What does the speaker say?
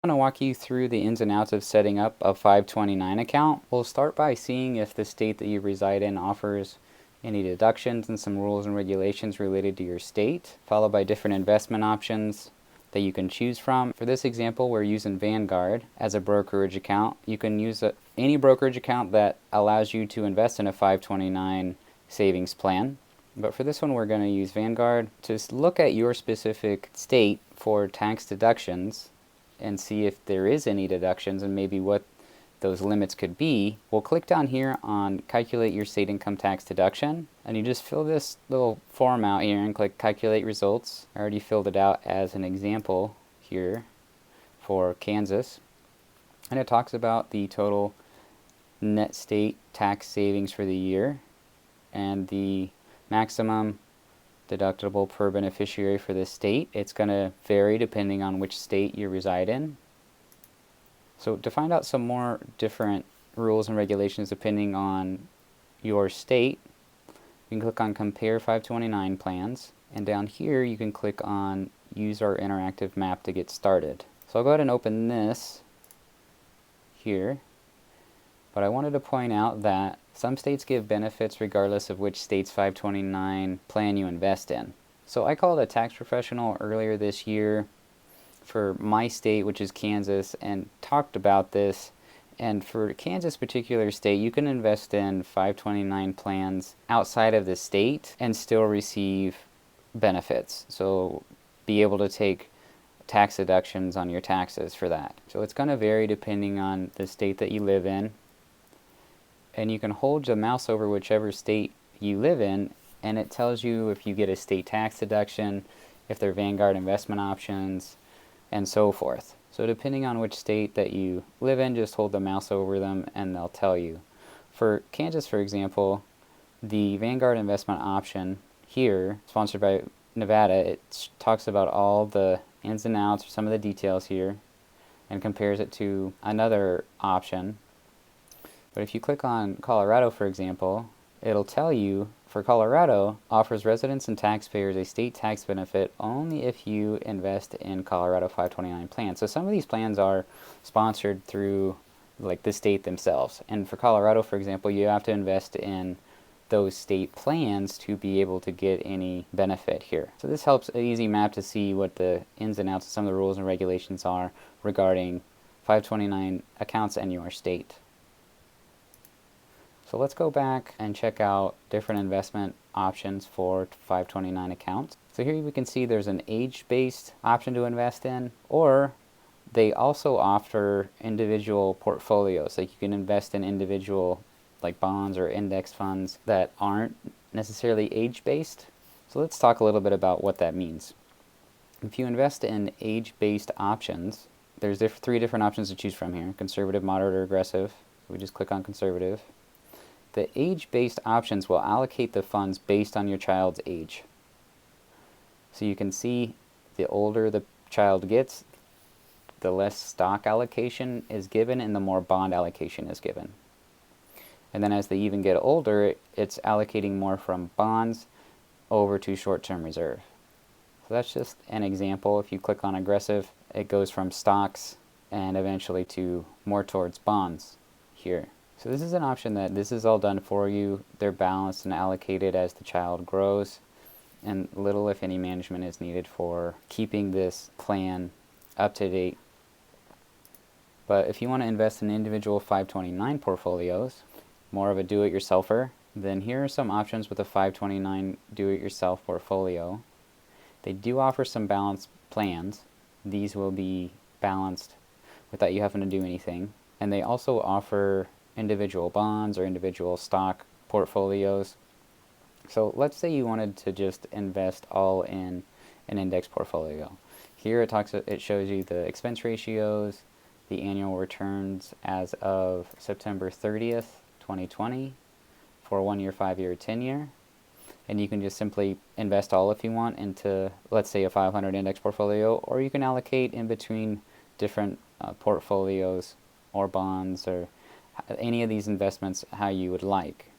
I'm going to walk you through the ins and outs of setting up a 529 account. We'll start by seeing if the state that you reside in offers any deductions and some rules and regulations related to your state, followed by different investment options that you can choose from. For this example, we're using Vanguard as a brokerage account. You can use any brokerage account that allows you to invest in a 529 savings plan. But for this one, we're going to use Vanguard to look at your specific state for tax deductions and see if there is any deductions and maybe what those limits could be. We'll click down here on calculate your state income tax deduction, and you just fill this little form out here and click calculate results. I already filled it out as an example here for Kansas, and it talks about the total net state tax savings for the year and the maximum deductible per beneficiary for the state. It's going to vary depending on which state you reside in. So to find out some more different rules and regulations depending on your state, you can click on Compare 529 Plans, and down here you can click on Use our interactive map to get started. So I'll go ahead and open this here, but I wanted to point out that some states give benefits regardless of which state's 529 plan you invest in. So I called a tax professional earlier this year for my state, which is Kansas, and talked about this. And for Kansas particular state, you can invest in 529 plans outside of the state and still receive benefits. So be able to take tax deductions on your taxes for that. So it's going to vary depending on the state that you live in. And you can hold the mouse over whichever state you live in, and it tells you if you get a state tax deduction, if they're Vanguard investment options, and so forth. So depending on which state that you live in, just hold the mouse over them and they'll tell you. For Kansas, for example, the Vanguard investment option here, sponsored by Nevada, it talks about all the ins and outs, some of the details here, and compares it to another option. But if you click on Colorado, for example, it'll tell you for Colorado offers residents and taxpayers a state tax benefit only if you invest in Colorado 529 plans. So some of these plans are sponsored through like the state themselves. And for Colorado, for example, you have to invest in those state plans to be able to get any benefit here. So this helps an easy map to see what the ins and outs of some of the rules and regulations are regarding 529 accounts in your state. So let's go back and check out different investment options for 529 accounts. So here we can see there's an age-based option to invest in, or they also offer individual portfolios. Like you can invest in individual like bonds or index funds that aren't necessarily age-based. So let's talk a little bit about what that means. If you invest in age-based options, there's three different options to choose from here: conservative, moderate, or aggressive. So we just click on conservative. The age-based options will allocate the funds based on your child's age. So you can see the older the child gets, the less stock allocation is given and the more bond allocation is given. And then as they even get older, it's allocating more from bonds over to short-term reserve. So that's just an example. If you click on aggressive, it goes from stocks and eventually to more towards bonds here. So this is an option that this is all done for you. They're balanced and allocated as the child grows, and little if any management is needed for keeping this plan up to date. But if you want to invest in individual 529 portfolios, more of a do-it-yourselfer, then here are some options with a 529 do-it-yourself portfolio. They do offer some balanced plans. These will be balanced without you having to do anything. And they also offer individual bonds or individual stock portfolios. So let's say you wanted to just invest all in an index portfolio. Here it shows you the expense ratios, the annual returns as of September 30th, 2020 for 1 year, 5 year, 10 year. And you can just simply invest all if you want into, let's say, a 500 index portfolio, or you can allocate in between different portfolios or bonds or any of these investments how you would like.